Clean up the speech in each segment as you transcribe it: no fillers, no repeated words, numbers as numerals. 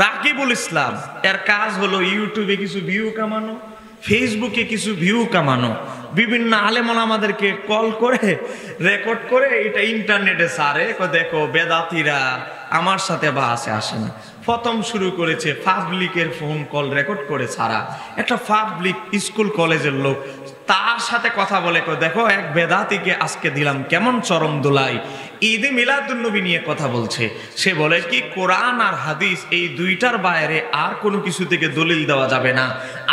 রাকিবুল ইসলাম, এর কাজ হলো ইউটিউবে কিছু ভিউ কামানো, ফেসবুকে কিছু ভিউ কামানো, বিভিন্ন আলেম ওলামাদেরকে কল করে রেকর্ড করে এটা ইন্টারনেটে ছাড়ে। দেখো বেদাতিরা আমার সাথে বাসে আসে না। প্রথম শুরু করেছে পাবলিকের ফোন কল রেকর্ড করে ছাড়া। একটা পাবলিক স্কুল কলেজের লোক তার সাথে কথা বলে, দেখো এক বেদাতিকে আজকে দিলাম কেমন চরম দোলাই, ঈদে মিলাদুন্নবী নিয়ে কথা বলছে। সে বলে কি কোরআন আর হাদিস এই দুইটার বাইরে আর কোনো কিছু থেকে দলিল দেওয়া যাবে না।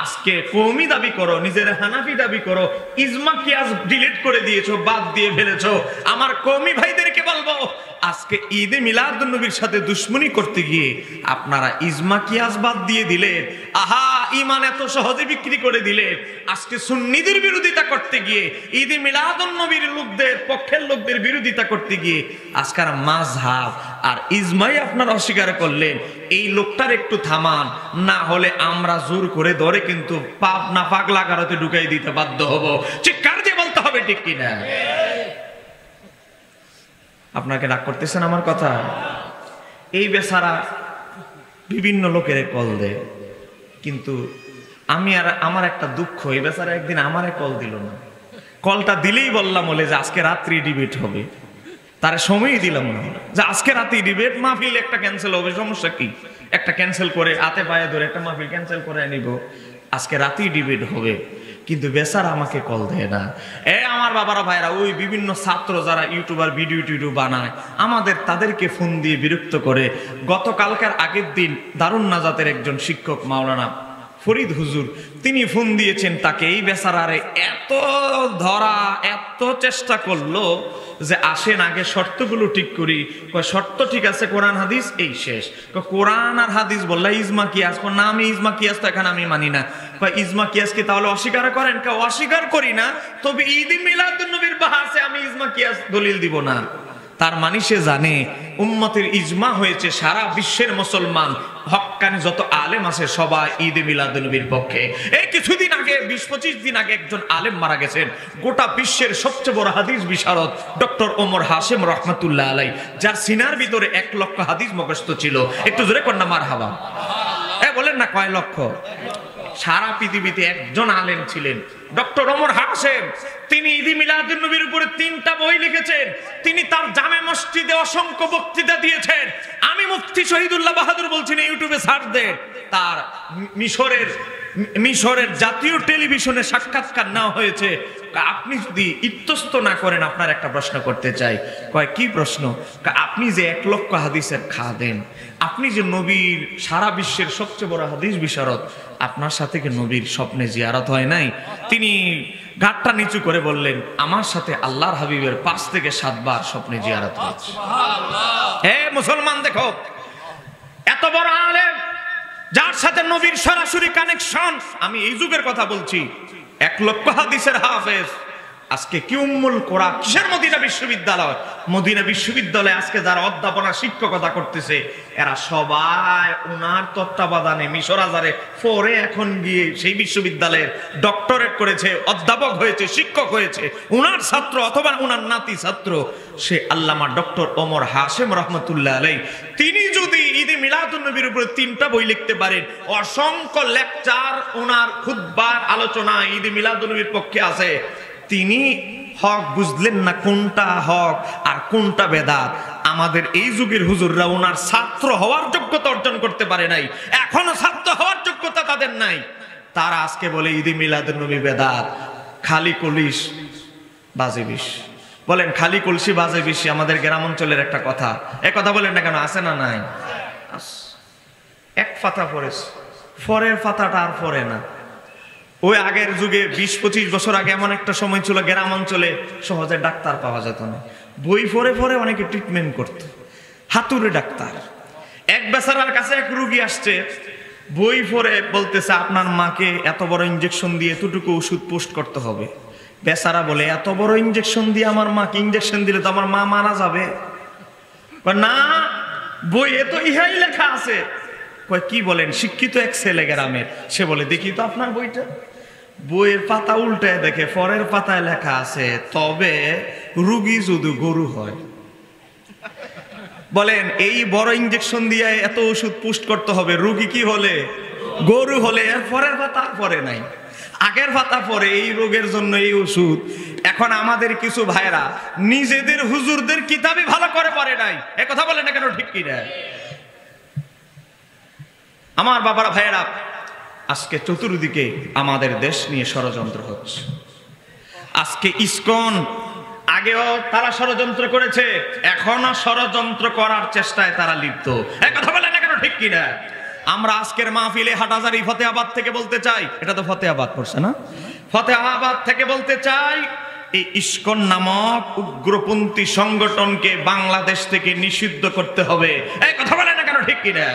আজকে কওমি দাবি করো, নিজের হানাফি দাবি করো, ইজমা কিয়াস ডিলিট করে দিয়েছো, বাদ দিয়ে ফেলেছো। আমার কওমি ভাইদেরকে বলবো, আজকে ঈদে মিলাদুন্নবীর সাথে দুশ্মনী করতে গিয়ে আপনারা ইজমা কিয়াস বাদ দিয়ে দিলেন। আহা, ঈমান এত সহজে বিক্রি করে দিলেন। আজকে সুন্নিদের বিরোধিতা করতে গিয়ে, ঈদে মিলাদুন্নবীর লোকদের পক্ষের লোকদের বিরোধিতা করতে গিয়ে আজকাল মাযহাব আর ইজমাই আপনারা অস্বীকার করলেন। এই লোকটার একটু থামান, না হলে আমরা জোর করে ধরে কিন্তু পাপ না পাগলা গারতে ঢুকাই দিতে বাধ্য হব। চিৎকার দিয়ে বলতে হবে, ঠিক কিনা? আপনাকে রাগ করতেছেন আমার কথা? এই বেচারা বিভিন্ন লোকের কল দেয়, কিন্তু আমি আর আমার একটা দুঃখ, এই বেচারা একদিন আমারে কল দিল না। কলটা দিলেই বললাম বলে যে আজকে রাত্রি ডিবেট হবে, তার সময়ই দিলাম না যে আজকে রাতে ডিবেট মাহফিল একটা ক্যান্সেল হবে, সমস্যা কি? একটা ক্যান্সেল করে হাতে পায়ে ধরে একটা মাহফিল ক্যান্সেল করে নিব, আজকে রাতেই ডিবেট হবে। কিন্তু বেচারা আমাকে কল দেয় না। আমার বাবারা ভাইরা, ওই বিভিন্ন ছাত্র যারা ইউটিউবার ভিডিও টিডিও বানায় আমাদের, তাদেরকে ফোন দিয়ে বিরক্ত করে। গতকালকার আগের দিন দারুন নাজাতের একজন শিক্ষক মাওলানা ফরিদ হুজুর, তিনি ফোন দিয়েছেন তাকে। এই বেচারারে এত ধরা, এত চেষ্টা করলো যে আসেন আগে শর্তগুলো ঠিক করি। শর্ত ঠিক আছে, কোরআন হাদিস এই শেষ। কোরআন আর হাদিস বললা ইজমা কিয়াস, না আমি ইজমা কিয়াস তো এখানে আমি মানি না। ইজমা কিয়াস কি তাহলে অস্বীকার করেন? অস্বীকার করি না, তবে ঈদে মিলাদুন্নবীর বাহাসে আমি ইজমা কিয়াস দলিল দিব না। তার মানে সে জানে উম্মতের ইজমা হয়েছে, সারা বিশ্বের মুসলমান হক্কানি যত আলেম আছে সবাই ঈদে মিলাদুন্নবীর পক্ষে। এই কিছুদিন আগে 20-25 দিন আগে একজন আলেম মারা গেছেন, গোটা বিশ্বের সবচেয়ে বড় হাদিস বিশারদ ডক্টর ওমর হাশেম রহমাতুল্লাহ আলাই, যার সিনার ভিতরে 1 লক্ষ হাদিস মুখস্থ ছিল। একটু জোরে কন্যা মারহাবা। বলেন না কয় লক্ষ? সারা পৃথিবীতে একজন আলেম ছিলেন ডক্টর ওমর হাশেম। তিনি ঈদে মিলাদুন্নবীর উপরে 3টা বই লিখেছেন। তিনি তার জামে মসজিদে অসংখ্য বক্তৃতা দিয়েছেন। আমি মুফতি শহীদুল্লাহ বাহাদুর বলছি না, ইউটিউবে সার্চ দেন। তার মিশরের জাতীয় টেলিভিশনে সাক্ষাৎকার নেওয়া হয়েছে। আপনি যদি ইতস্ত না করেন, আপনার একটা প্রশ্ন করতে চাই। কয় কি প্রশ্ন? আপনি যে 1 লক্ষ হাদিসের খাদেন, আপনি যে নবীর সারা বিশ্বের সবচেয়ে বড় হাদিস বিশারদ, আপনার সাথে কি নবীর স্বপ্নে জিয়ারত হয় নাই? তিনি ঘাটটা নিচু করে বললেন, আমার সাথে আল্লাহর হাবিবের 5 থেকে 7 বার স্বপ্নে জিয়ারত হয়েছে। হে মুসলমান, দেখো এত বড় আলেম যার সাথে নবীর সরাসরি কানেকশন। আমি এই যুগের কথা বলছি, 1 লক্ষ হাদিসের হাফেজ। আজকে কি উম্মুল কোরা, কিসের মদিনা বিশ্ববিদ্যালয়? মদিনা বিশ্ববিদ্যালয়ে আজকে যারা অধ্যাপনা শিক্ষকতা করতেছে, এরা সবাই ওনার তত্ত্বাবধানে মিশর আজারে পরে এখন গিয়ে সেই বিশ্ববিদ্যালয়ের ডক্টরেট করেছে, অধ্যাপক হয়েছে, শিক্ষক হয়েছে। ওনার ছাত্র অথবা ওনার নাতি ছাত্র সে আল্লামা ডক্টর ওমর হাশেম রহমতুল্লাহ আলাই। তিনি যদি ঈদে মিলাদুন্নবীর উপরে 3টা বই লিখতে পারেন, অসংখ্য লেকচার, ওনার খুতবার আলোচনা ঈদে মিলাদুন্নবীর পক্ষে আছে। তিনি হক বুঝলেন না কোনটা হক আর কোনটা বেদাত। আমাদের এই যুগের হুজুররা ওনার ছাত্র হওয়ার যোগ্যতা অর্জন করতে পারে নাই, এখনো ছাত্র হওয়ার যোগ্যতা তাদের নাই। তারা আজকে বলে ঈদে মিলাদুন্নবী বেদাত। খালি কলস বাজে বিষ। বলেন খালি কলসি বাজে বিষ আমাদের গ্রাম অঞ্চলের একটা কথা। এক কথা বলেন না কেন? আছে না নাই? এক পাতা পড়েছে, ফরের পাতাটা আর পড়ে না। ওই আগের যুগে 20-25 বছর আগে এমন একটা সময় ছিল গ্রাম অঞ্চলে সহজে ডাক্তার পাওয়া যেত না। বই পড়ে পড়ে অনেকে ট্রিটমেন্ট করত, হাতুড়ে ডাক্তার। এক বেচারার কাছে এক রুগী আসছে, বই পড়ে বলতেছে আপনার মাকে এত বড় ইঞ্জেকশন দিয়ে এতটুকু ওষুধ পোস্ট করতে হবে। বেচারা বলে এত বড় ইঞ্জেকশন দিয়ে আমার মাকে ইঞ্জেকশন দিলে তো আমার মা মারা যাবে। না, বইয়ে তো ইহাই লেখা আছে। কয় কি বলেন? শিক্ষিত এক ছেলে গ্রামের, সে বলে দেখি তো আপনার বইটা। বইয়ের পাতা উল্টায় দেখে পরের পাতায় লেখা আছে তবে রুগী যদি গরু হয়। বলেন এই বড় ইঞ্জেকশন দিয়ে এত ওষুধ পুষ্ট করতে হবে, রোগী কি হলে? গরু হলে। এর পরের পাতা পরে নাই, আগের পাতা পরে এই রোগের জন্য এই ওষুধ। এখন আমাদের কিছু ভাইরা নিজেদের হুজুরদের কিতাবই ভালো করে পড়ে নাই, এ কথা বলে না কেন? ঠিক কি না? আমার বাবারা ভাইয়েরা, আজকে চতুর্দিকে আমাদের দেশ নিয়ে ষড়যন্ত্র হচ্ছে। আজকে ইসকন আগেও তারা ষড়যন্ত্র করেছে, এখনো ষড়যন্ত্র করার চেষ্টায় তারা লিপ্ত, এ কথা বলে না কেন? ঠিক কি না? আমরা আজকের মাহফিলে হাটহাজারী ফতেহাবাদ থেকে বলতে চাই, এটা তো ফতেহাবাদ পড়ছে না, ফতেহাবাদ থেকে বলতে চাই, এই ইসকন নামক উগ্রপন্থী সংগঠনকে বাংলাদেশ থেকে নিষিদ্ধ করতে হবে, এই কথা বলে না কেন? ঠিক কি না?